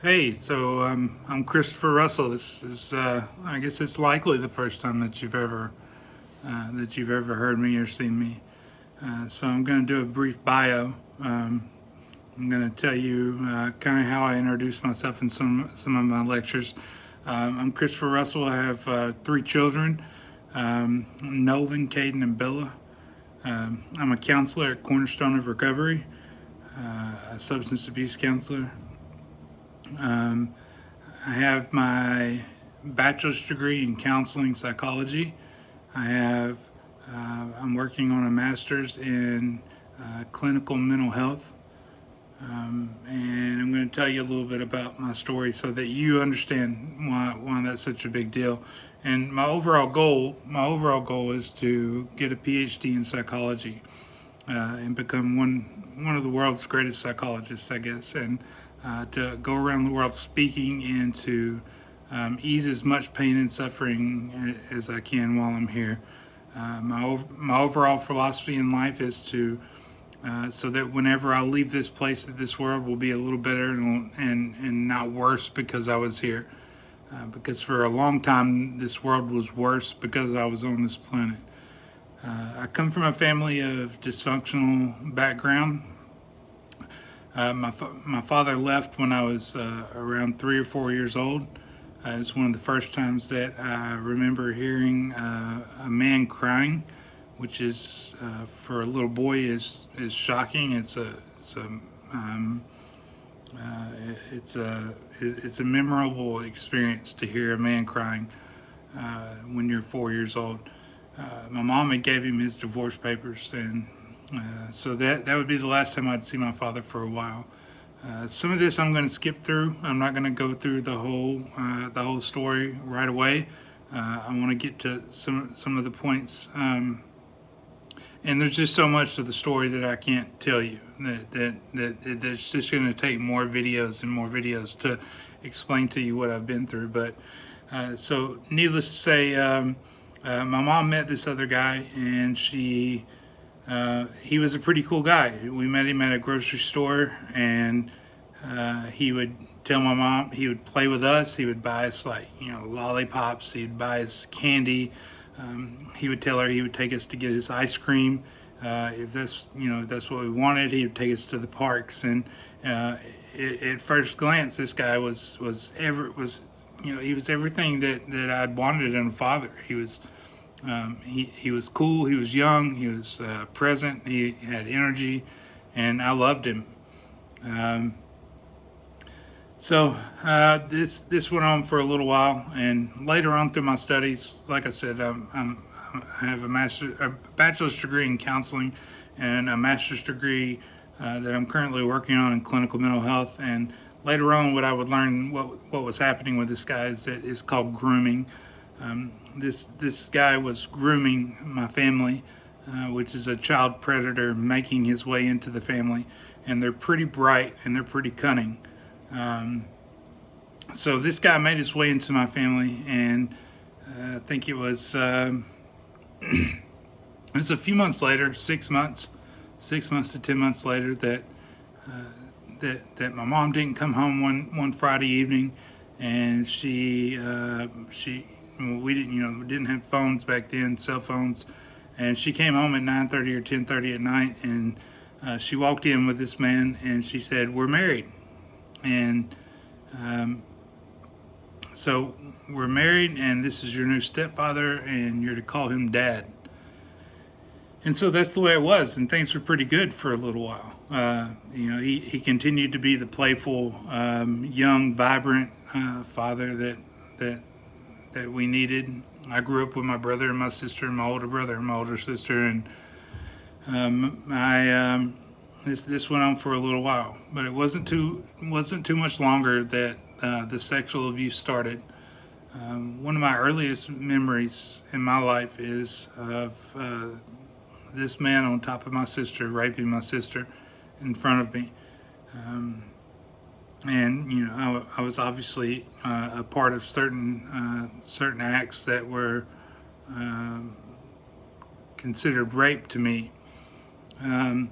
Hey, I'm Christopher Russell. This is, I guess it's likely the first time that you've ever heard me or seen me. So I'm going to do a brief bio. I'm going to tell you kind of how I introduce myself in some of my lectures. I'm Christopher Russell. I have three children, Nolan, Caden, and Bella. I'm a counselor at Cornerstone of Recovery, a substance abuse counselor. Um, I have my bachelor's degree in counseling psychology. I'm working on a master's in clinical mental health. And I'm going to tell you a little bit about my story so that you understand why that's such a big deal. And my overall goal is to get a PhD in psychology and become one of the world's greatest psychologists, I guess, and to go around the world speaking and to ease as much pain and suffering as I can while I'm here. My overall philosophy in life is to so that whenever I leave this place, that this world will be a little better and not worse because I was here. Because for a long time, this world was worse because I was on this planet. I come from a family of dysfunctional background. My father left when I was around 3 or 4 years old. It's one of the first times that I remember hearing a man crying, which is for a little boy is shocking. Um, it's a it's a memorable experience to hear a man crying when you're 4 years old. My mom had gave him his divorce papers, and so that would be the last time I'd see my father for a while. Some of this I'm going to skip through. I'm not going to go through the whole story right away. I want to get to some of the points, and there's just so much of the story that I can't tell you. That's just going to take more videos and more videos to explain to you what I've been through. But so, needless to say, my mom met this other guy, and he was a pretty cool guy. We met him at a grocery store, and he would tell my mom, he would play with us. He would buy us, like, lollipops. He'd buy us candy. He would tell her he would take us to get his ice cream. If that's what we wanted, he would take us to the parks. And at first glance, this guy he was everything that I'd wanted in a father. He was cool. He was young. He was present. He had energy, and I loved him. Um, this went on for a little while, and later on through my studies, like I said, I have a bachelor's degree in counseling, and a master's degree that I'm currently working on in clinical mental health. And later on, what I would learn what was happening with this guy is called grooming. This guy was grooming my family, which is a child predator making his way into the family, and they're pretty bright and they're pretty cunning. Um, so this guy made his way into my family, and I think it was a few months later, 6 months to 10 months later, that my mom didn't come home one Friday evening, and she we didn't have phones back then, cell phones, and she came home at 9:30 or 10:30 at night, and she walked in with this man, and she said, "We're married," and um, so we're married, and this is your new stepfather, and you're to call him Dad. And so that's the way it was, and things were pretty good for a little while. He continued to be the playful, young, vibrant father that we needed. I grew up with my brother and my sister, and my older brother and my older sister, and this went on for a little while, but it wasn't too much longer that the sexual abuse started. One of my earliest memories in my life is of this man on top of my sister, raping my sister in front of me. And I was obviously a part of certain acts that were considered rape to me. Um,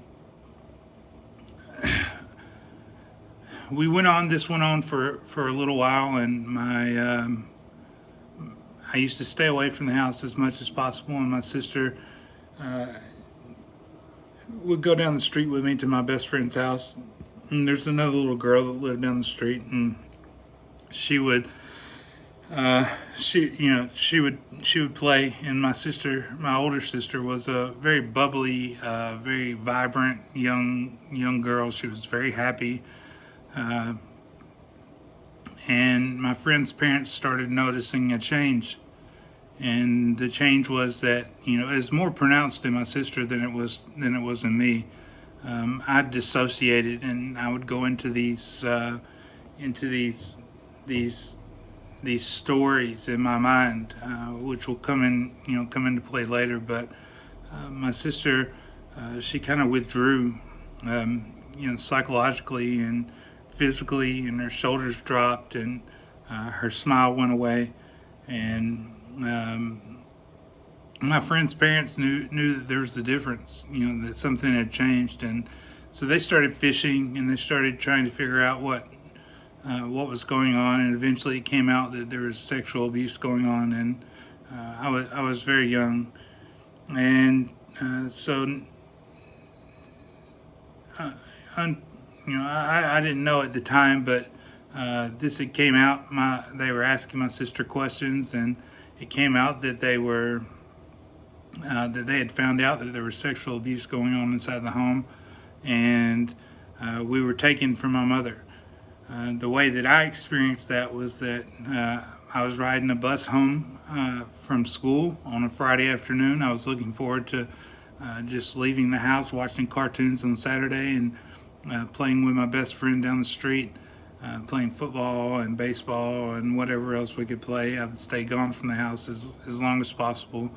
This went on for a little while, and I used to stay away from the house as much as possible, and my sister would go down the street with me to my best friend's house. And there's another little girl that lived down the street, and she would she would play. And my older sister, was a very bubbly, very vibrant young girl. She was very happy. And my friend's parents started noticing a change, and the change was that it was more pronounced in my sister than it was in me. I dissociated, and I would go into these stories in my mind, which will come into play later. But my sister, she kind of withdrew, psychologically and physically, and her shoulders dropped, and her smile went away. And my friend's parents knew that there was a difference, that something had changed, and so they started fishing, and they started trying to figure out what was going on. And eventually it came out that there was sexual abuse going on, and I was very young, and so I didn't know at the time, but this had came out. They were asking my sister questions, and it came out that they had found out that there was sexual abuse going on inside the home, and we were taken from my mother. The way that I experienced that was that I was riding a bus home from school on a Friday afternoon. I was looking forward to just leaving the house, watching cartoons on Saturday, and playing with my best friend down the street, playing football and baseball and whatever else we could play. I would stay gone from the house as long as possible,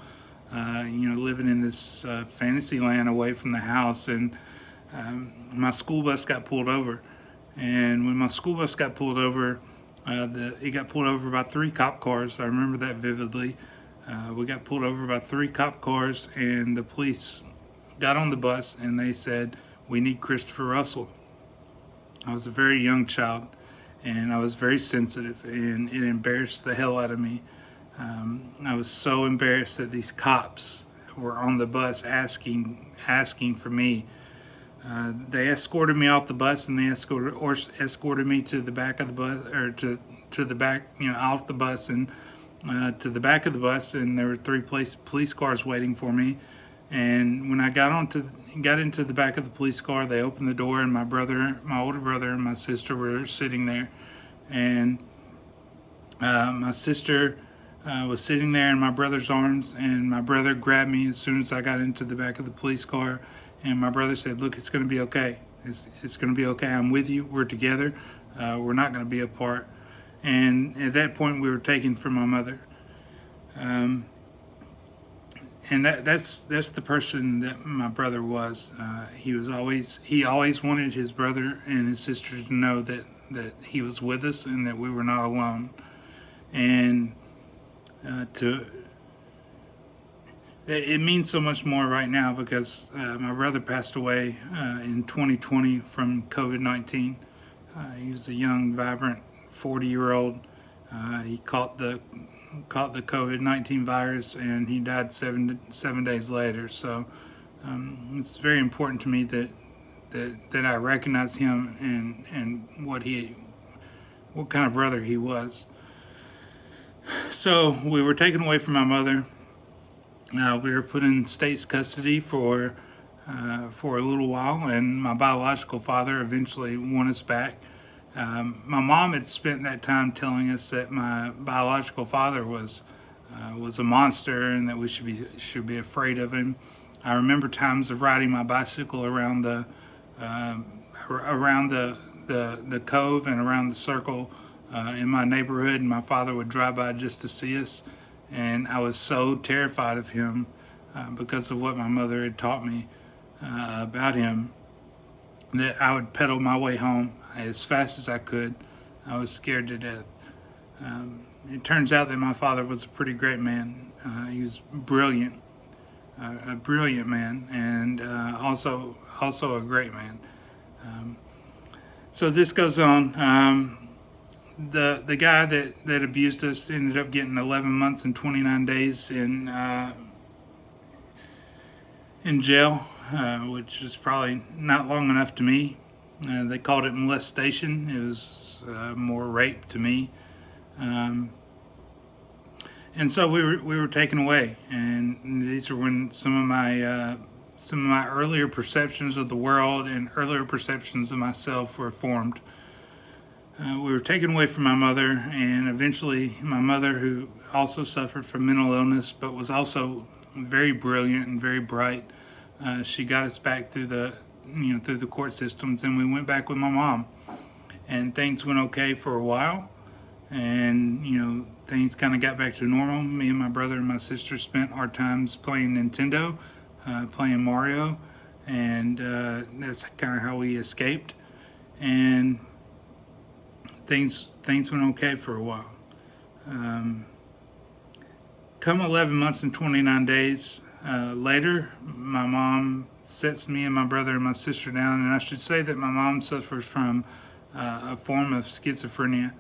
living in this fantasy land away from the house. And my school bus got pulled over. And when my school bus got pulled over, it got pulled over by 3 cop cars. I remember that vividly. We got pulled over by 3 cop cars, and the police got on the bus, and they said, "We need Christopher Russell." I was a very young child, and I was very sensitive, and it embarrassed the hell out of me. I was so embarrassed that these cops were on the bus asking for me. They escorted me off the bus, and they escorted me to the back of the bus, or to the back, off the bus, and to the back of the bus. And there were 3 police cars waiting for me. And when I got into the back of the police car, they opened the door, and my older brother, and my sister were sitting there. And my sister was sitting there in my brother's arms, and my brother grabbed me as soon as I got into the back of the police car. And my brother said, "Look, it's going to be okay. It's going to be okay. I'm with you. We're together. We're not going to be apart." And at that point, we were taken from my mother. And that's the person that my brother was. He always wanted his brother and his sister to know that he was with us, and that we were not alone. And it means so much more right now, because my brother passed away in 2020 from COVID-19. He was a young, vibrant 40-year-old. He caught the COVID-19 virus, and he died 7 days later. So it's very important to me that I recognize him and what kind of brother he was. So we were taken away from my mother. We were put in state's custody for a little while, and my biological father eventually won us back. My mom had spent that time telling us that my biological father was a monster, and that we should be afraid of him. I remember times of riding my bicycle around the cove and around the circle in my neighborhood, and my father would drive by just to see us. And I was so terrified of him because of what my mother had taught me about him, that I would pedal my way home as fast as I could. I was scared to death. It turns out that my father was a pretty great man. He was brilliant, a brilliant man, and also a great man. So this goes on. The guy that abused us ended up getting 11 months and 29 days in jail, which is probably not long enough to me. They called it molestation. It was more rape to me. And so we were taken away, and these are when some of my earlier perceptions of the world and earlier perceptions of myself were formed. We were taken away from my mother, and eventually my mother, who also suffered from mental illness but was also very brilliant and very bright, she got us back through the court systems, and we went back with my mom, and things went okay for a while, and things kind of got back to normal. Me and my brother and my sister spent our times playing Nintendo, playing Mario, and that's kind of how we escaped. And things went okay for a while. Come 11 months and 29 days later, my mom sits me and my brother and my sister down, and I should say that my mom suffers from a form of schizophrenia,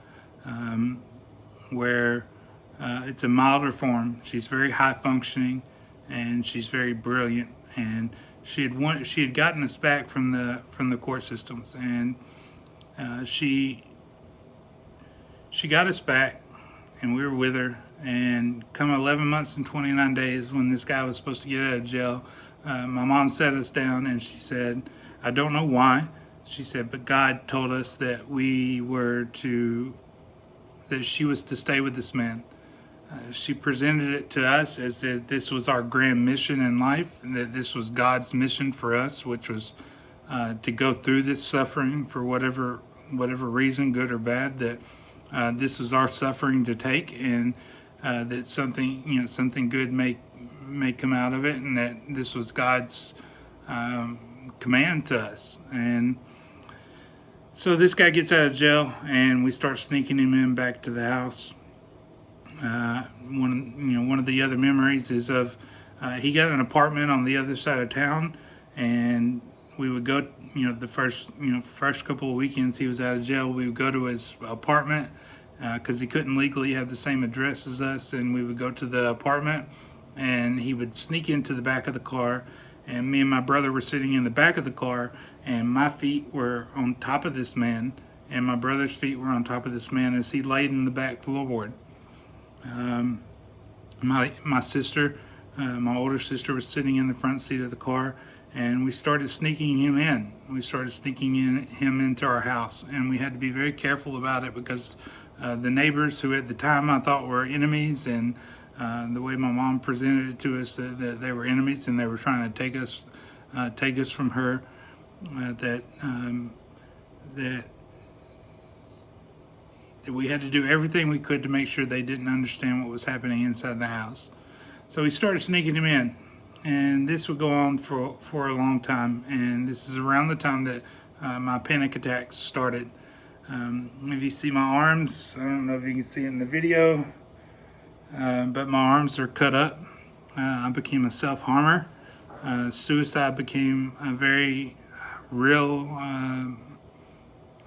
where it's a milder form. She's very high functioning, and she's very brilliant. And she had gotten us back from the court systems, and she got us back, and we were with her. And come 11 months and 29 days, when this guy was supposed to get out of jail, my mom sat us down and she said, "I don't know why," she said, "but God told us that she was to stay with this man." She presented it to us as if this was our grand mission in life, and that this was God's mission for us, which was to go through this suffering for whatever reason, good or bad. That this was our suffering to take, and that something good may come out of it, and that this was God's command to us. And so this guy gets out of jail, and we start sneaking him in back to the house. One of the other memories is of he got an apartment on the other side of town, and we would go. The first couple of weekends he was out of jail, we would go to his apartment because he couldn't legally have the same address as us, and we would go to the apartment, and he would sneak into the back of the car, and me and my brother were sitting in the back of the car, and my feet were on top of this man, and my brother's feet were on top of this man as he laid in the back floorboard. My sister, my older sister, was sitting in the front seat of the car, and we started sneaking him in. We started sneaking him into our house, and we had to be very careful about it because the neighbors, who at the time I thought were enemies, and the way my mom presented it to us, that they were enemies and they were trying to take us from her, that we had to do everything we could to make sure they didn't understand what was happening inside the house. So we started sneaking him in, and this would go on for a long time. And this is around the time that my panic attacks started. If you see my arms, I don't know if you can see it in the video, but my arms are cut up. I became a self-harmer. Suicide became a very real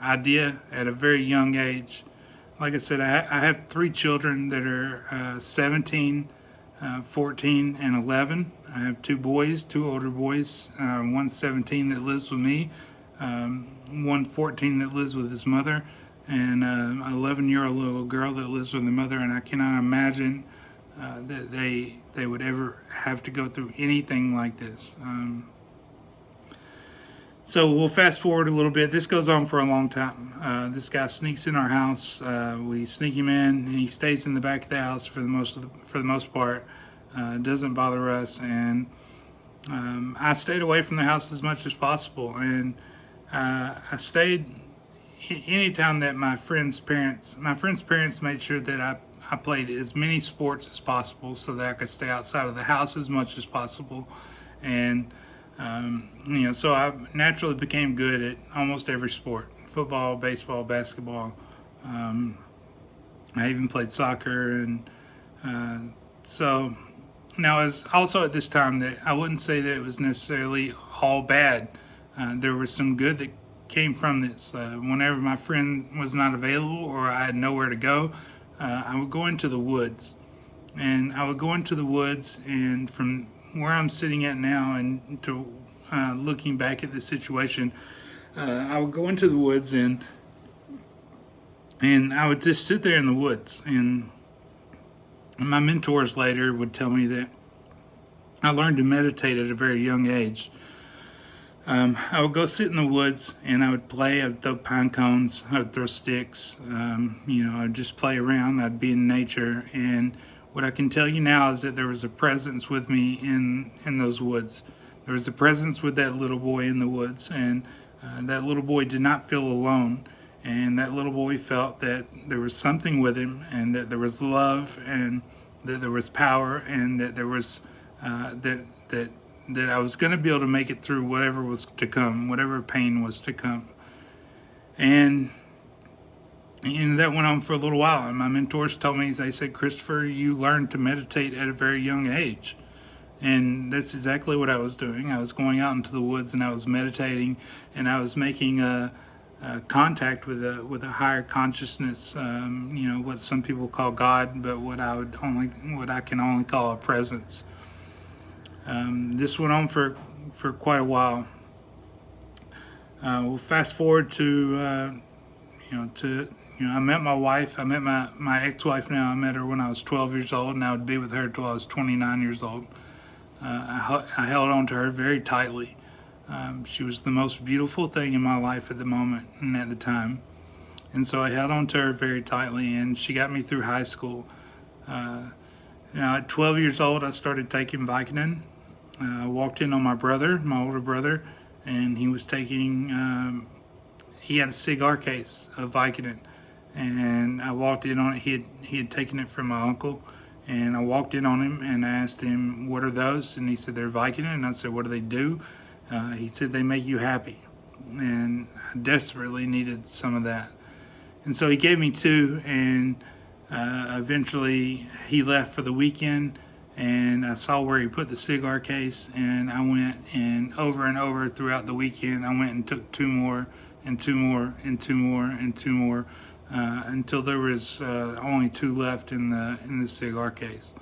idea at a very young age. Like I said, I have 3 children that are 17, 14, and 11. I have 2 boys, 2 older boys. One 17 that lives with me, one 14 that lives with his mother, and an 11-year-old little girl that lives with the mother. And I cannot imagine that they would ever have to go through anything like this. So we'll fast forward a little bit. This goes on for a long time. This guy sneaks in our house. We sneak him in, and he stays in the back of the house for the most part. Doesn't bother us, and I stayed away from the house as much as possible. And I stayed anytime that my friends' parents made sure that I played as many sports as possible so that I could stay outside of the house as much as possible. And so I naturally became good at almost every sport: football, baseball, basketball. I even played soccer, and so now as also at this time that I wouldn't say that it was necessarily all bad. There was some good came from this. Whenever my friend was not available or I had nowhere to go, I would go into the woods. And I would go into the woods, and from where I'm sitting at now and to looking back at this situation, I would go into the woods and I would just sit there in the woods. And my mentors later would tell me that I learned to meditate at a very young age. I would go sit in the woods and I would play. I would throw pine cones, I would throw sticks. I'd just play around. I'd be in nature. And what I can tell you now is that there was a presence with me in those woods. There was a presence with that little boy in the woods, and that little boy did not feel alone. And that little boy felt that there was something with him, and that there was love, and that there was power, and that there was that I was going to be able to make it through whatever was to come, whatever pain was to come. And that went on for a little while. And my mentors told me, they said, Christopher, you learned to meditate at a very young age. And that's exactly what I was doing. I was going out into the woods and I was meditating, and I was making a contact with a higher consciousness. What some people call God, but what I can only call a presence. This went on for quite a while. We'll fast forward to I met my wife. I met my ex-wife now. I met her when I was 12 years old, and I would be with her till I was 29 years old. I held on to her very tightly. She was the most beautiful thing in my life at the moment and at the time. And so I held on to her very tightly, and she got me through high school. At 12 years old, I started taking Vicodin. I walked in on my brother, my older brother, and he was taking, he had a cigar case of Vicodin. And I walked in on it. He had taken it from my uncle. And I walked in on him and I asked him, what are those? And he said, they're Vicodin. And I said, what do they do? He said, they make you happy. And I desperately needed some of that. And so he gave me two, and eventually he left for the weekend, and I saw where he put the cigar case, and I went and over throughout the weekend, I went and took two more, and two more, and two more, and two more, until there was only two left in the cigar case.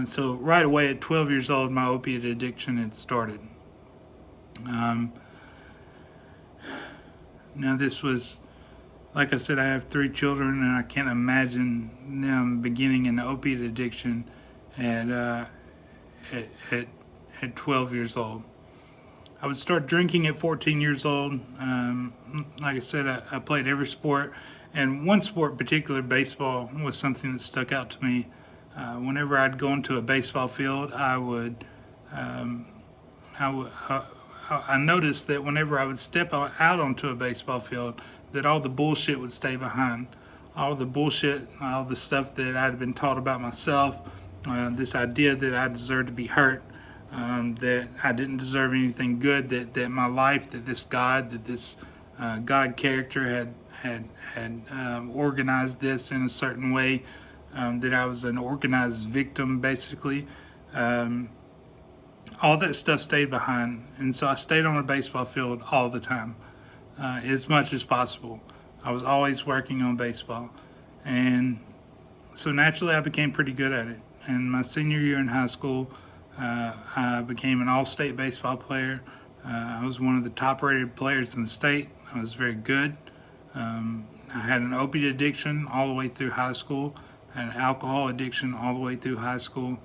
So right away at 12 years old, my opiate addiction had started. Now this was, like I said, I have 3 children, and I can't imagine them beginning an opiate addiction at 12 years old. I would start drinking at 14 years old. Like I said, I played every sport, and one sport in particular, baseball, was something that stuck out to me. Whenever I'd go into a baseball field, I noticed that whenever I would step out onto a baseball field, that all the bullshit would stay behind. All the bullshit, all the stuff that I'd been taught about myself, this idea that I deserved to be hurt, that I didn't deserve anything good, that my life, that this God, that this God character had organized this in a certain way, that I was an organized victim, basically. All that stuff stayed behind, and so I stayed on a baseball field all the time, as much as possible. I was always working on baseball, and so naturally I became pretty good at it. And my senior year in high school, I became an all-state baseball player. I was one of the top-rated players in the state. I was very good. I had an opiate addiction all the way through high school. I had an alcohol addiction all the way through high school.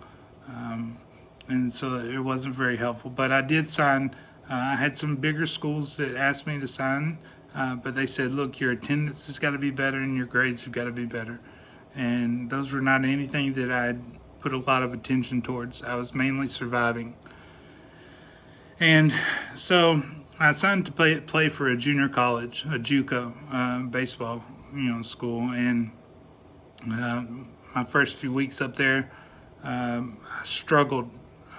And so it wasn't very helpful. But I did sign. I had some bigger schools that asked me to sign, but they said, look, your attendance has got to be better and your grades have got to be better. And those were not anything that I'd put a lot of attention towards. I was mainly surviving. And so I signed to play for a junior college, a JUCO baseball school. And my first few weeks up there, I struggled.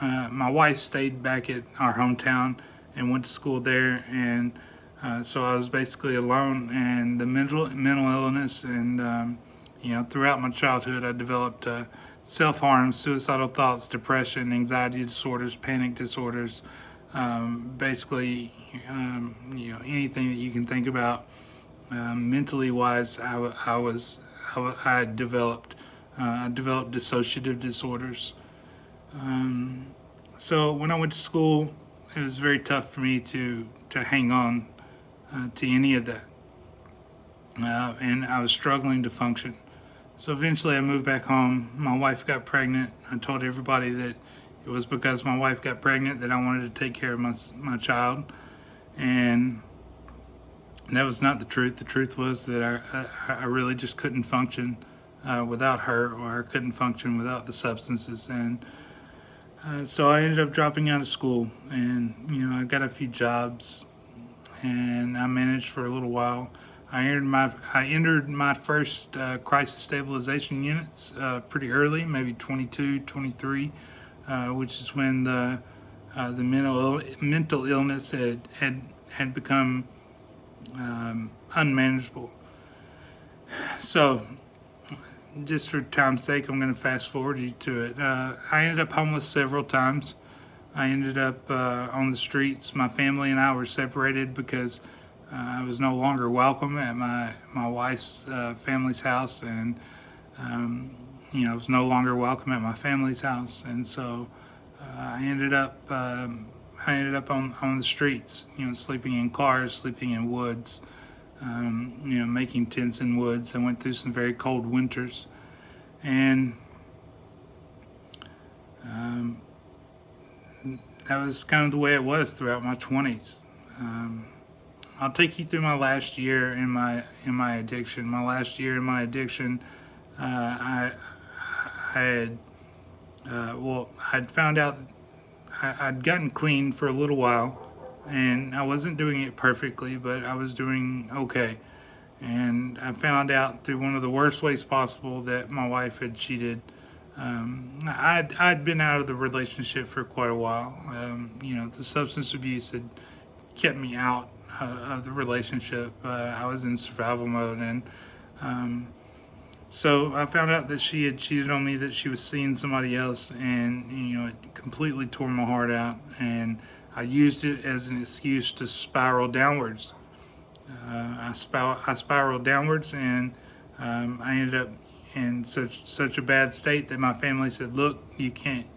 My wife stayed back at our hometown and went to school there, and so I was basically alone. And the mental illness, and throughout my childhood, I developed self-harm, suicidal thoughts, depression, anxiety disorders, panic disorders. Basically, anything that you can think about. Mentally wise, I had developed dissociative disorders. So when I went to school, it was very tough for me to hang on to any of that, and I was struggling to function. So eventually, I moved back home. My wife got pregnant. I told everybody that it was because my wife got pregnant that I wanted to take care of my child, and that was not the truth. The truth was that I really just couldn't function without her, or I couldn't function without the substances. And so I ended up dropping out of school, and I got a few jobs, and I managed for a little while. I entered my first crisis stabilization units pretty early, maybe 22, 23, which is when the mental illness had become unmanageable. So, just for time's sake, I'm going to fast forward you to it. I ended up homeless several times. I ended up on the streets. My family and I were separated because I was no longer welcome at my wife's family's house, and I was no longer welcome at my family's house, and so I ended up on the streets. Sleeping in cars, sleeping in woods. Making tents in woods. I went through some very cold winters, and that was kind of the way it was throughout my 20s. I'll take you through my last year in my addiction. My last year in my addiction, I had found out I'd gotten clean for a little while, and I wasn't doing it perfectly, but I was doing okay. And I found out through one of the worst ways possible that my wife had cheated. I'd been out of the relationship for quite a while. The substance abuse had kept me out of the relationship. I was in survival mode, and so I found out that she had cheated on me, that she was seeing somebody else, and it completely tore my heart out. And I used it as an excuse to spiral downwards. I spiraled downwards, and I ended up in such a bad state that my family said, "Look, you can't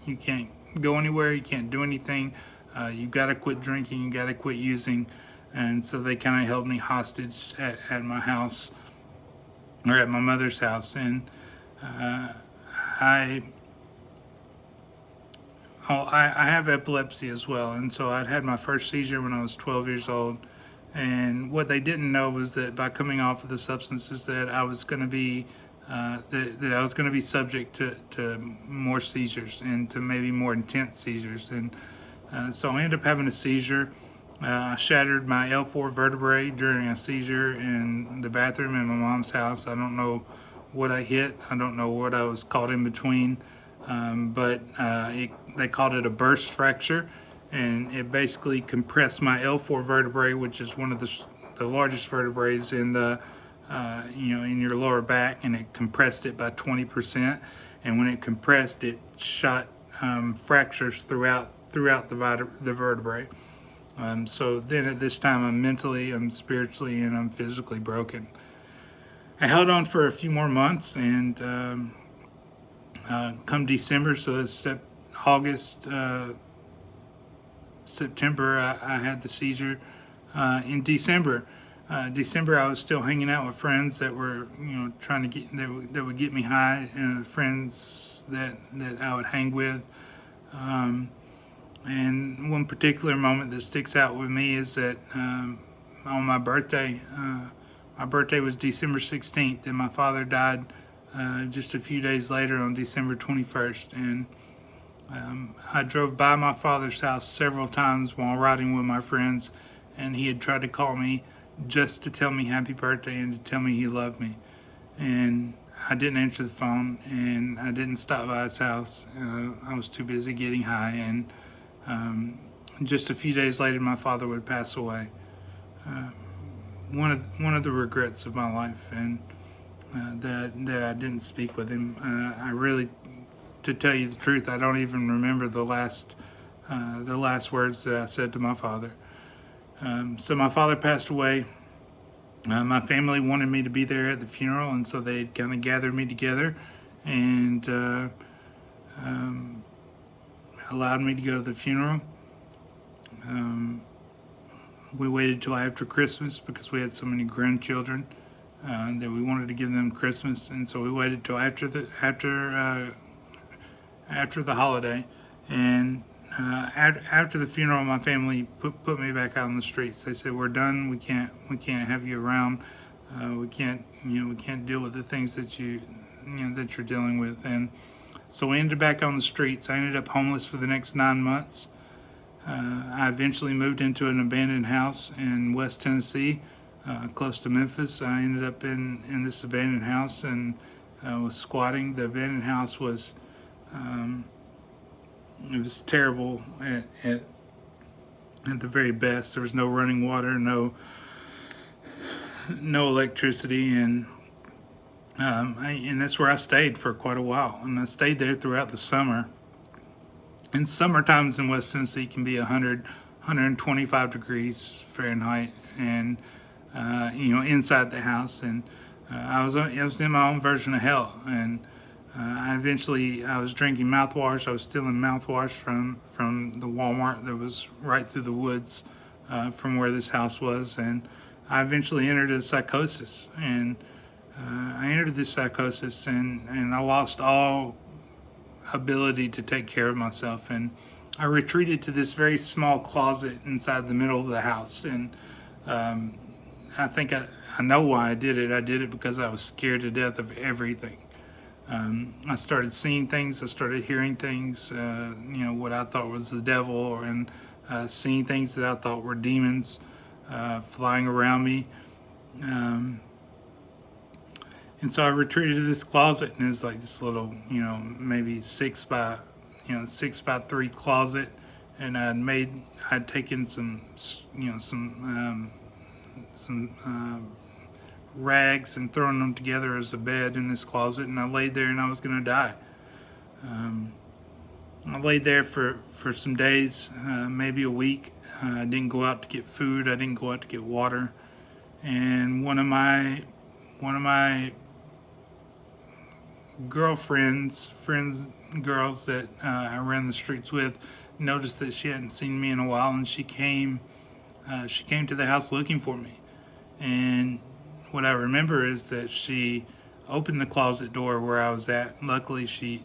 go anywhere. You can't do anything. You got to quit drinking. You got to quit using." And so they kind of held me hostage at my house, or at my mother's house, and I have epilepsy as well, and so I'd had my first seizure when I was 12 years old. And what they didn't know was that by coming off of the substances, that I was going to be that I was going to be subject to more seizures, and to maybe more intense seizures. And so I ended up having a seizure. I shattered my L4 vertebrae during a seizure in the bathroom in my mom's house. I don't know what I hit. I don't know what I was caught in between, but they called it a burst fracture, and it basically compressed my L4 vertebrae, which is one of the largest vertebrae in the in your lower back, and it compressed it by 20%. And when it compressed, it shot fractures throughout the vertebrae. So then at this time, I'm mentally, I'm spiritually, and I'm physically broken. I held on for a few more months, and come December, so it's August, September, I had the seizure. In December, I was still hanging out with friends that were, trying to get that would get me high, and friends that I would hang with. And one particular moment that sticks out with me is that on my birthday was December 16th, and my father died just a few days later on December 21st. And I drove by my father's house several times while riding with my friends, and he had tried to call me just to tell me happy birthday and to tell me he loved me. And I didn't answer the phone, and I didn't stop by his house. I was too busy getting high, and just a few days later, my father would pass away. One of the regrets of my life, and that I didn't speak with him. I really, to tell you the truth, I don't even remember the last words that I said to my father. So my father passed away. My family wanted me to be there at the funeral, and so they kind of gathered me together and allowed me to go to the funeral. We waited till after Christmas because we had so many grandchildren that we wanted to give them Christmas, and so we waited till after the holiday. And after the funeral, my family put me back out on the streets. They said, "We're done. We can't have you around. We can't deal with the things that that you're dealing with." And so we ended back on the streets. I ended up homeless for the next 9 months. I eventually moved into an abandoned house in West Tennessee, close to Memphis. I ended up in this abandoned house and was squatting. The abandoned house was it was terrible at the very best. There was no running water, no electricity, and that's where I stayed for quite a while. And I stayed there throughout the summer. And summer times in West Tennessee can be 125 degrees Fahrenheit, and inside the house. And I was in my own version of hell. And I was drinking mouthwash. I was stealing mouthwash from the Walmart that was right through the woods from where this house was. And I eventually entered a psychosis. And I entered this psychosis, and I lost all ability to take care of myself, and I retreated to this very small closet inside the middle of the house. And I think I know why I did it. I did it because I was scared to death of everything. I started seeing things. I started hearing things. What I thought was the devil, and seeing things that I thought were demons flying around me. And so I retreated to this closet, and it was like this little, maybe 6 by 3 closet. And I'd taken some rags and thrown them together as a bed in this closet. And I laid there, and I was going to die. I laid there for some days, maybe a week. I didn't go out to get food. I didn't go out to get water. And one of my girls that I ran the streets with, noticed that she hadn't seen me in a while, and she came to the house looking for me. And what I remember is that she opened the closet door where I was at. Luckily, she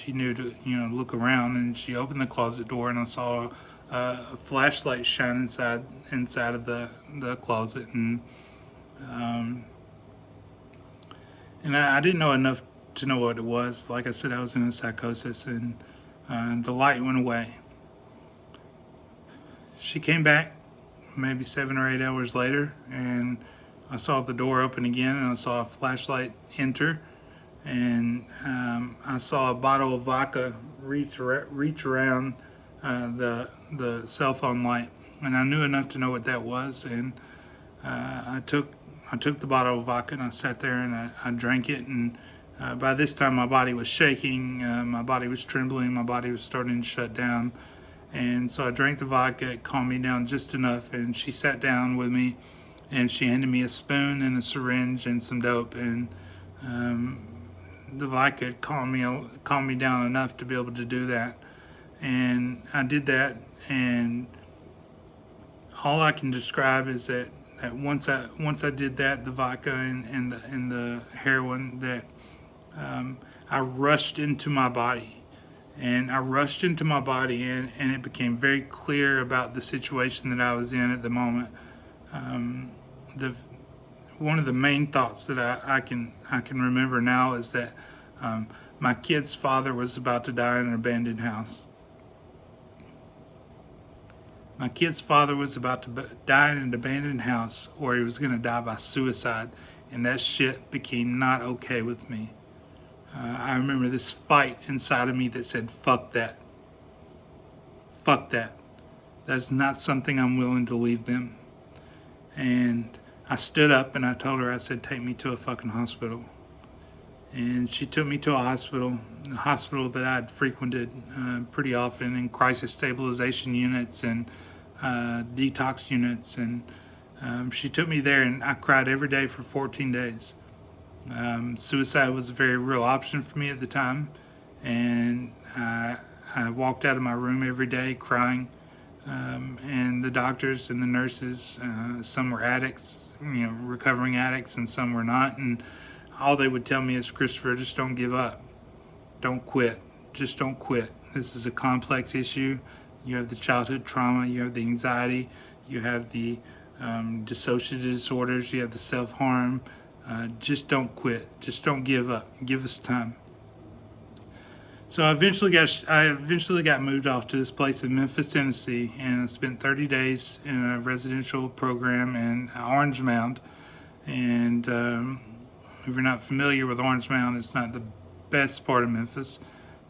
knew to look around, and she opened the closet door, and I saw a flashlight shine inside of the closet. And I didn't know enough to know what it was. Like I said, I was in a psychosis, and the light went away. She came back maybe 7 or 8 hours later, and I saw the door open again, and I saw a flashlight enter, and I saw a bottle of vodka reach around the cell phone light, and I knew enough to know what that was. And I took the bottle of vodka, and I sat there, and I drank it. And by this time, my body was shaking, my body was trembling, my body was starting to shut down. And so I drank the vodka. It calmed me down just enough. And she sat down with me, and she handed me a spoon and a syringe and some dope. And the vodka calmed me down enough to be able to do that. And I did that. And all I can describe is that once I did that, the vodka and the heroin, that I rushed into my body. And I rushed into my body, and it became very clear about the situation that I was in at the moment. One of the main thoughts that I can remember now is that my kid's father was about to die in an abandoned house. My kid's father was about to die in an abandoned house, or he was going to die by suicide, and that shit became not okay with me. I remember this fight inside of me that said, fuck that. Fuck that. That's not something I'm willing to leave them. And I stood up and I told her, I said, take me to a fucking hospital. And she took me to a hospital that I'd frequented pretty often, in crisis stabilization units, and detox units, and she took me there, and I cried every day for 14 days. Suicide was a very real option for me at the time, and I walked out of my room every day crying. And the doctors and the nurses, some were addicts, recovering addicts, and some were not. And all they would tell me is, Christopher, just don't give up. Don't quit. Just don't quit. This is a complex issue. You have the childhood trauma, you have the anxiety, you have the dissociative disorders, you have the self-harm. Just don't quit. Just don't give up. Give us time. So I eventually got moved off to this place in Memphis, Tennessee, and I spent 30 days in a residential program in Orange Mound. And if you're not familiar with Orange Mound, it's not the best part of Memphis.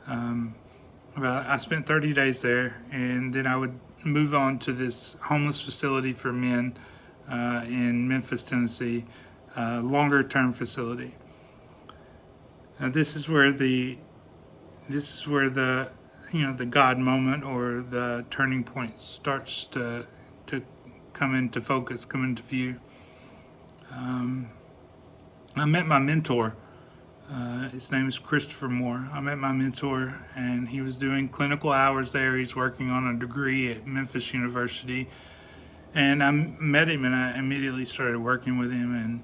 I spent 30 days there, and then I would move on to this homeless facility for men in Memphis, Tennessee, longer term facility. Now this is where the the God moment or the turning point starts to come into focus, come into view. I met my mentor. His name is Christopher Moore. I met my mentor, and he was doing clinical hours there. He's working on a degree at Memphis University. And I met him, and I immediately started working with him.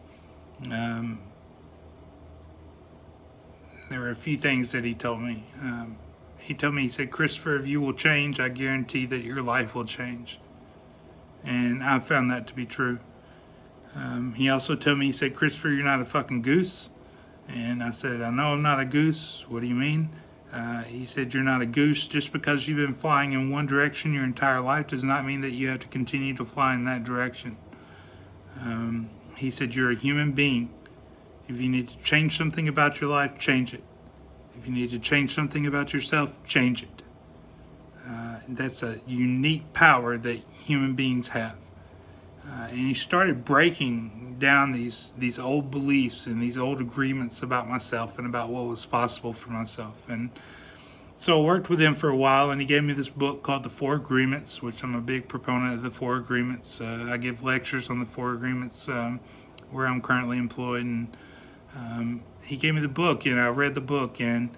And there were a few things that he told me. He said, Christopher, if you will change, I guarantee that your life will change. And I found that to be true. He also told me, he said, Christopher, you're not a fucking goose. And I said, I know I'm not a goose. What do you mean? He said, you're not a goose. Just because you've been flying in one direction your entire life does not mean that you have to continue to fly in that direction. He said, you're a human being. If you need to change something about your life, change it. If you need to change something about yourself, change it. That's a unique power that human beings have. And he started breaking down these old beliefs and these old agreements about myself and about what was possible for myself. And so I worked with him for a while, and he gave me this book called The Four Agreements, which I'm a big proponent of the Four Agreements. I give lectures on the Four Agreements where I'm currently employed, and he gave me the book, and I read the book, and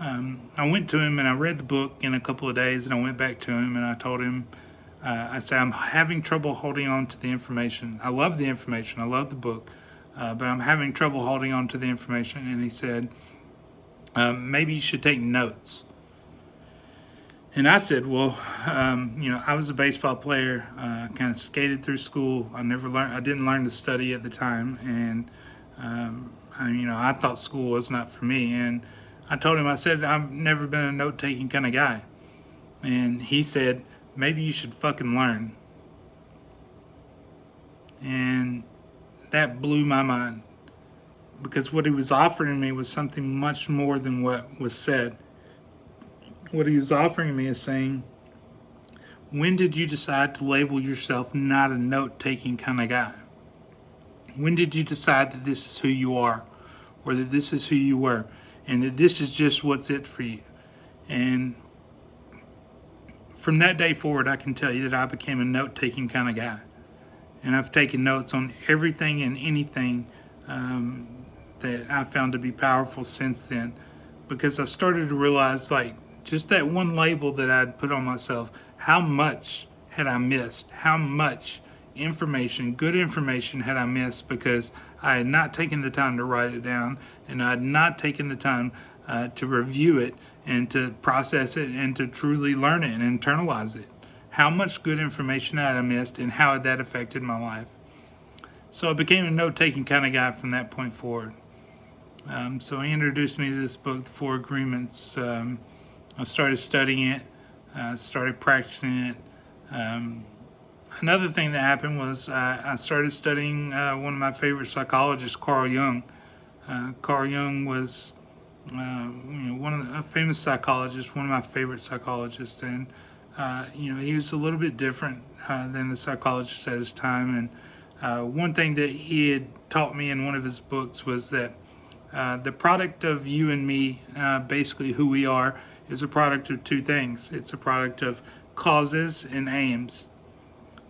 I went to him and I read the book in a couple of days, and I went back to him and I told him, I said, I'm having trouble holding on to the information. I love the information, I love the book, but I'm having trouble holding on to the information. And he said, maybe you should take notes. And I said, well, I was a baseball player, kind of skated through school. I didn't learn to study at the time, and I thought school was not for me. And I told him, I said, I've never been a note-taking kind of guy. And he said, maybe you should fucking learn. And that blew my mind, because what he was offering me was something much more than what was said. What he was offering me is saying, when did you decide to label yourself not a note-taking kind of guy? When did you decide that this is who you are, or that this is who you were, and that this is just what's it for you? And from that day forward, I can tell you that I became a note-taking kind of guy. And I've taken notes on everything and anything that I found to be powerful since then, because I started to realize, just that one label that I'd put on myself, how much had I missed? How much information, good information, had I missed because I had not taken the time to write it down, and I had not taken the time to review it and to process it and to truly learn it and internalize it. How much good information had I missed, and how had that affected my life? So I became a note-taking kind of guy from that point forward. So he introduced me to this book, The Four Agreements. I started studying it, started practicing it. Another thing that happened was I started studying one of my favorite psychologists, Carl Jung. Carl Jung was a famous psychologist, one of my favorite psychologists, and he was a little bit different than the psychologists at his time. And one thing that he had taught me in one of his books was that the product of you and me, basically who we are, is a product of two things. It's a product of causes and aims.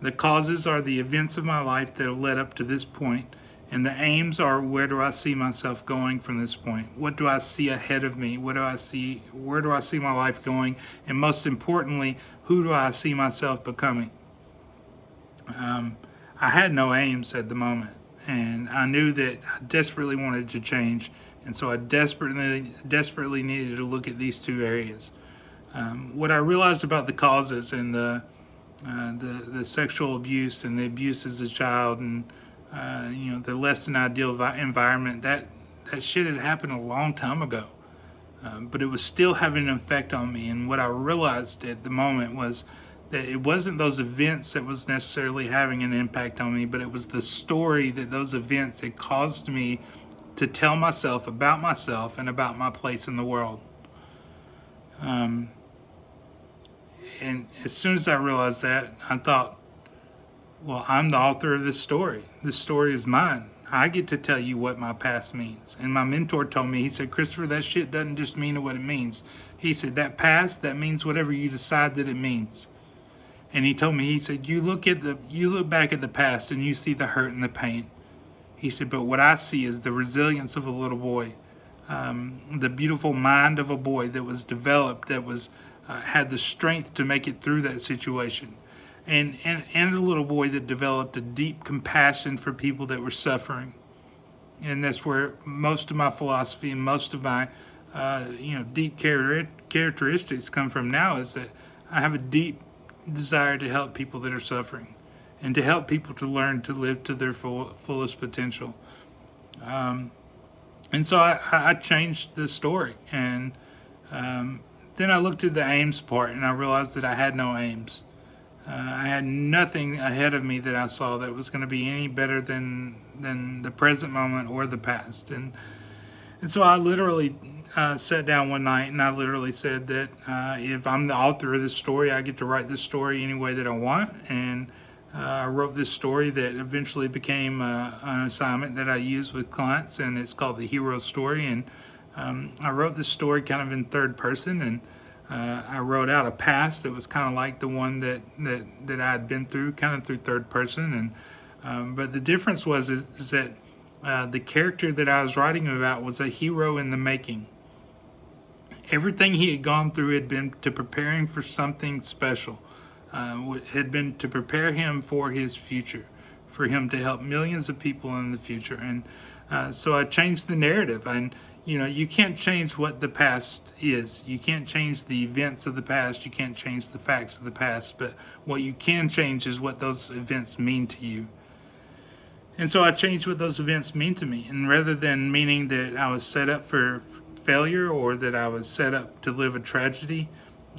The causes are the events of my life that have led up to this point, and the aims are where do I see myself going from this point? What do I see ahead of me? What do I see? Where do I see my life going? And most importantly, who do I see myself becoming? I had no aims at the moment, and I knew that I desperately wanted to change, and so I desperately needed to look at these two areas. What I realized about the causes and the sexual abuse and the abuse as a child, and the less than ideal environment, that shit had happened a long time ago, but it was still having an effect on me. And what I realized at the moment was that it wasn't those events that was necessarily having an impact on me, but it was the story that those events had caused me to tell myself about myself and about my place in the world. And as soon as I realized that, I thought, well, I'm the author of this story. This story is mine. I get to tell you what my past means. And my mentor told me, he said, Christopher, that shit doesn't just mean what it means. He said, that past, that means whatever you decide that it means. And he told me, he said, you look back at the past and you see the hurt and the pain. He said, but what I see is the resilience of a little boy, the beautiful mind of a boy that was developed, that was had the strength to make it through that situation, and a little boy that developed a deep compassion for people that were suffering. And that's where most of my philosophy and most of my deep characteristics come from now, is that I have a deep desire to help people that are suffering, and to help people to learn to live to their fullest potential. And so I changed the story, and then I looked at the aims part, and I realized that I had no aims. I had nothing ahead of me that I saw that was going to be any better than the present moment or the past. And so I literally sat down one night, and I literally said that if I'm the author of this story, I get to write this story any way that I want. And I wrote this story that eventually became an assignment that I use with clients, and it's called The Hero Story. And I wrote this story kind of in third person, and I wrote out a past that was kind of like the one that I had been through, kind of through third person. And but the difference is that the character that I was writing about was a hero in the making. Everything he had gone through had been to prepare him for something special, had been to prepare him for his future, for him to help millions of people in the future. And so I changed the narrative. And you can't change what the past is. You can't change the events of the past. You can't change the facts of the past. But what you can change is what those events mean to you. And so I changed what those events mean to me. And rather than meaning that I was set up for failure or that I was set up to live a tragedy,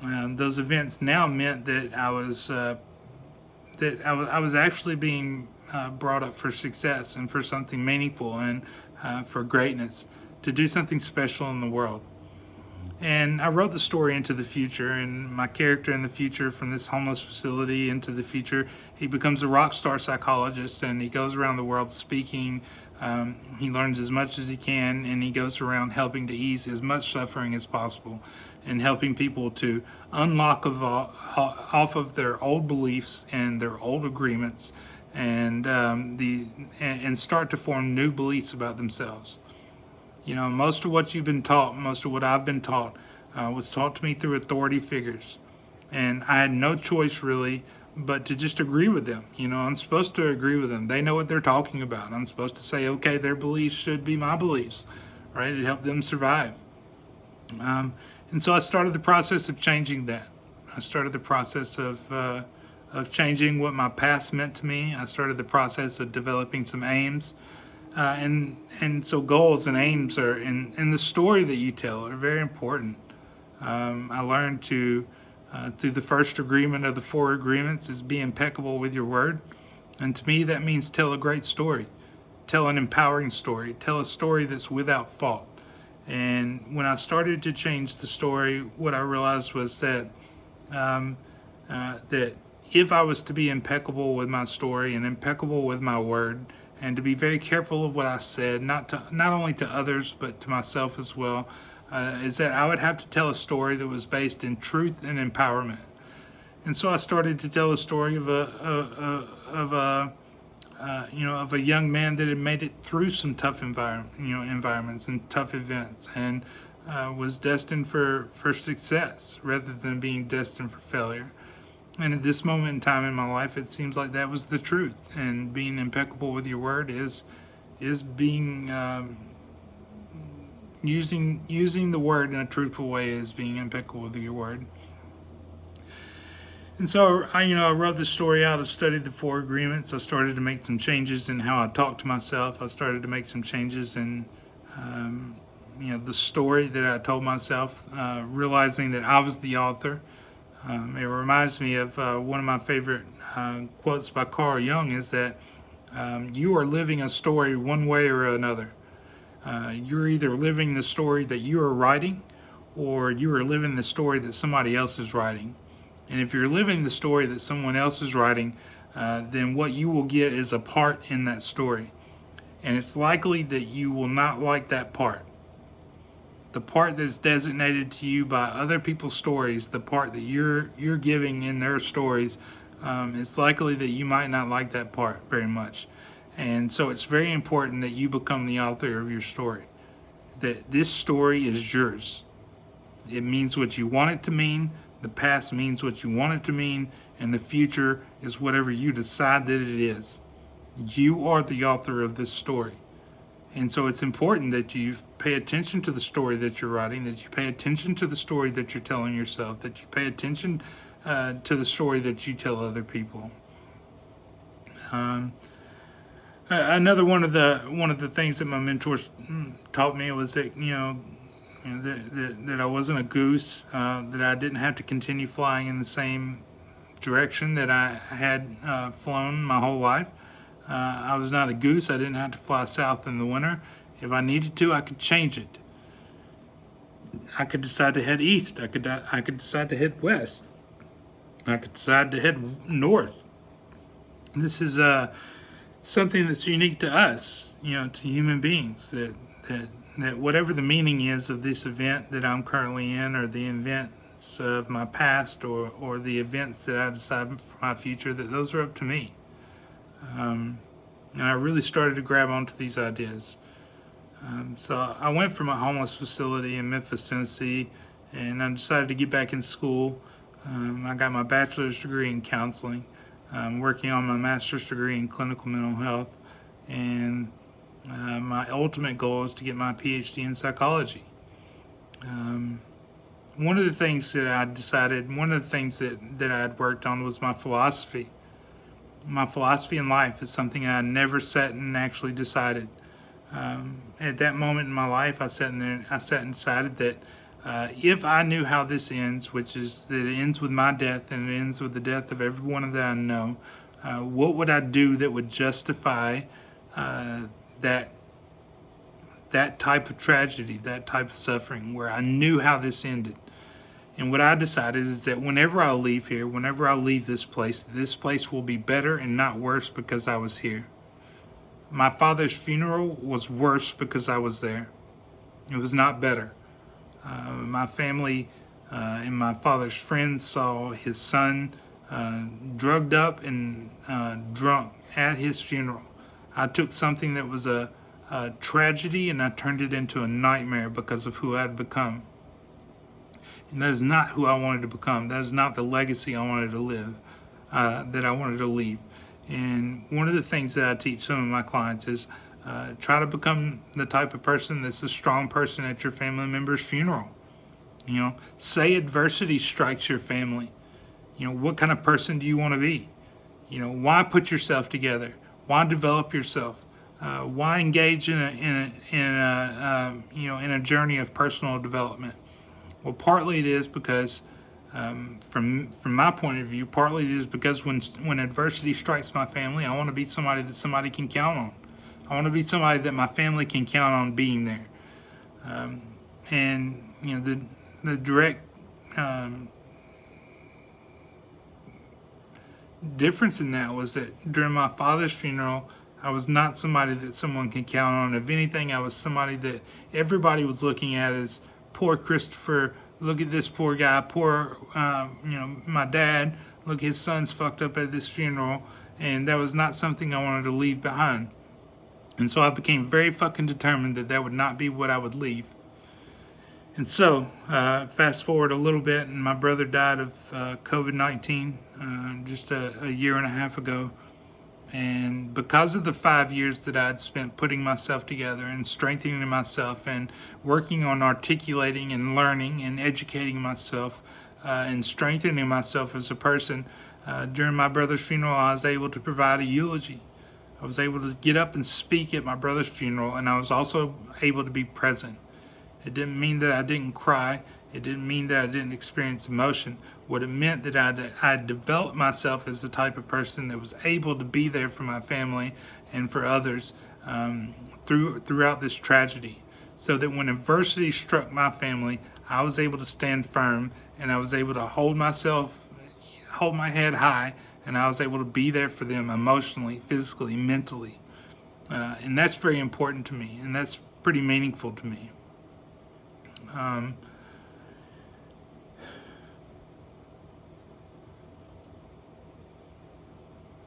those events now meant that I was actually being brought up for success and for something meaningful, and for greatness, to do something special in the world. And I wrote the story into the future, and my character in the future, from this homeless facility into the future, he becomes a rock star psychologist, and he goes around the world speaking. He learns as much as he can, and he goes around helping to ease as much suffering as possible, and helping people to unlock off of their old beliefs and their old agreements, and start to form new beliefs about themselves. Most of what you've been taught, most of what I've been taught, was taught to me through authority figures. And I had no choice, really, but to just agree with them. I'm supposed to agree with them. They know what they're talking about. I'm supposed to say, okay, their beliefs should be my beliefs, right? It helped them survive. And so I started the process of changing that. I started the process of changing what my past meant to me. I started the process of developing some aims. And so goals and aims are in the story that you tell are very important. I learned to, through the first agreement of the 4 agreements, is be impeccable with your word. And to me, that means tell a great story. Tell an empowering story. Tell a story that's without fault. And when I started to change the story, what I realized was that that if I was to be impeccable with my story and impeccable with my word, and to be very careful of what I said, not only to others, but to myself as well, is that I would have to tell a story that was based in truth and empowerment. And so I started to tell a story of a young man that had made it through some tough environments and tough events, and was destined for success rather than being destined for failure. And at this moment in time in my life, it seems like that was the truth. And being impeccable with your word is being using the word in a truthful way is being impeccable with your word. And so I wrote this story out. I studied the 4 agreements. I started to make some changes in how I talk to myself. I started to make some changes in the story that I told myself, realizing that I was the author. It reminds me of one of my favorite quotes by Carl Jung, is that you are living a story one way or another. You're either living the story that you are writing, or you are living the story that somebody else is writing. And if you're living the story that someone else is writing, then what you will get is a part in that story. And it's likely that you will not like that part. The part that's designated to you by other people's stories, the part that you're giving in their stories, it's likely that you might not like that part very much. And so it's very important that you become the author of your story. That this story is yours. It means what you want it to mean. The past means what you want it to mean, and the future is whatever you decide that it is. You are the author of this story. And so it's important that you pay attention to the story that you're writing, that you pay attention to the story that you're telling yourself, that you pay attention to the story that you tell other people. Another one of the things that my mentors taught me was that that I wasn't a goose, that I didn't have to continue flying in the same direction that I had flown my whole life. I was not a goose. I didn't have to fly south in the winter. If I needed to, I could change it. I could decide to head east. I could decide to head west. I could decide to head north. This is something that's unique to us, to human beings, that whatever the meaning is of this event that I'm currently in, or the events of my past, or the events that I decide for my future, that those are up to me. And I really started to grab onto these ideas. So I went from a homeless facility in Memphis, Tennessee, and I decided to get back in school. I got my bachelor's degree in counseling. I'm working on my master's degree in clinical mental health, and my ultimate goal is to get my PhD in psychology. One of the things that I had worked on was my philosophy. My philosophy in life is something I never sat and actually decided. At that moment in my life, I sat and decided that if I knew how this ends, which is that it ends with my death and it ends with the death of everyone that I know, what would I do that would justify that type of tragedy, that type of suffering, where I knew how this ended? And what I decided is that whenever I leave here, whenever I leave this place will be better and not worse because I was here. My father's funeral was worse because I was there. It was not better. My family and my father's friends saw his son drugged up and drunk at his funeral. I took something that was a tragedy and I turned it into a nightmare because of who I had become. And that is not who I wanted to become. That is not the legacy I wanted to live, that I wanted to leave. And one of the things that I teach some of my clients is try to become the type of person that's a strong person at your family member's funeral. Say adversity strikes your family. What kind of person do you want to be? Why put yourself together? Why develop yourself? Why engage in a journey of personal development? Well, partly it is because, from my point of view, partly it is because when adversity strikes my family, I want to be somebody that somebody can count on. I want to be somebody that my family can count on being there. And the direct difference in that was that during my father's funeral, I was not somebody that someone can count on. If anything, I was somebody that everybody was looking at as poor Christopher. Look at this poor guy. Poor, my dad. look, his son's fucked up at this funeral, and that was not something I wanted to leave behind. And so I became very fucking determined that that would not be what I would leave. And so, fast forward a little bit, and my brother died of COVID-19 just a year and a half ago. And because of the 5 years that I'd spent putting myself together and strengthening myself and working on articulating and learning and educating myself and strengthening myself as a person, during my brother's funeral, I was able to provide a eulogy. I was able to get up and speak at my brother's funeral, and I was also able to be present. It didn't mean that I didn't cry. It didn't mean that I didn't experience emotion. What it meant that I developed myself as the type of person that was able to be there for my family and for others throughout this tragedy. So that when adversity struck my family, I was able to stand firm, and I was able to hold my head high, and I was able to be there for them emotionally, physically, mentally. And that's very important to me, and that's pretty meaningful to me.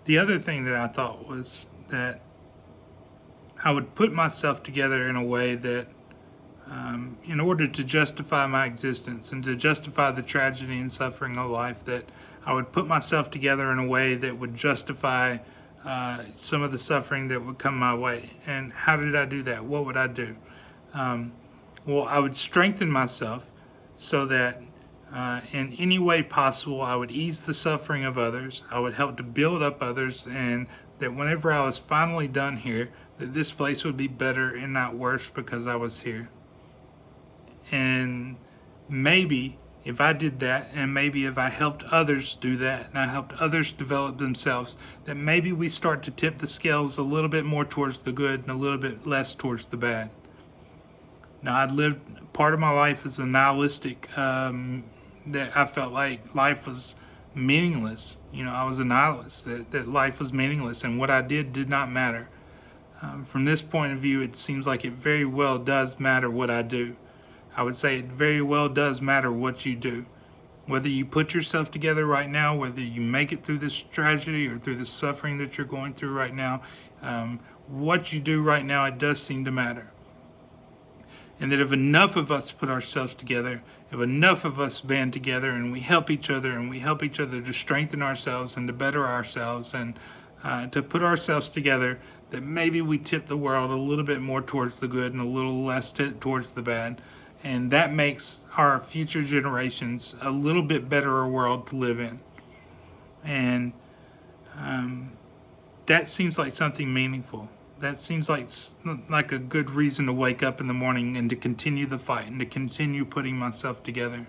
The other thing that I thought was that I would put myself together in a way that, in order to justify my existence and to justify the tragedy and suffering of life, that I would put myself together in a way that would justify some of the suffering that would come my way. And how did I do that? What would I do? Well, I would strengthen myself so that in any way possible, I would ease the suffering of others. I would help to build up others, and that whenever I was finally done here, that this place would be better and not worse because I was here. And maybe if I did that, and maybe if I helped others do that, and I helped others develop themselves, that maybe we start to tip the scales a little bit more towards the good and a little bit less towards the bad. Now, I'd lived part of my life as a nihilistic, that I felt like life was meaningless. I was a nihilist, that life was meaningless, and what I did not matter. From this point of view, it seems like it very well does matter what I do. I would say it very well does matter what you do. Whether you put yourself together right now, whether you make it through this tragedy or through the suffering that you're going through right now, what you do right now, it does seem to matter. And that if enough of us put ourselves together, if enough of us band together and we help each other to strengthen ourselves and to better ourselves and to put ourselves together, that maybe we tip the world a little bit more towards the good and a little less towards the bad. And that makes our future generations a little bit better world to live in. And that seems like something meaningful. That seems like a good reason to wake up in the morning and to continue the fight and to continue putting myself together,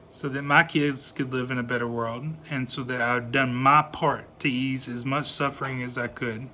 so that my kids could live in a better world, and so that I've done my part to ease as much suffering as I could.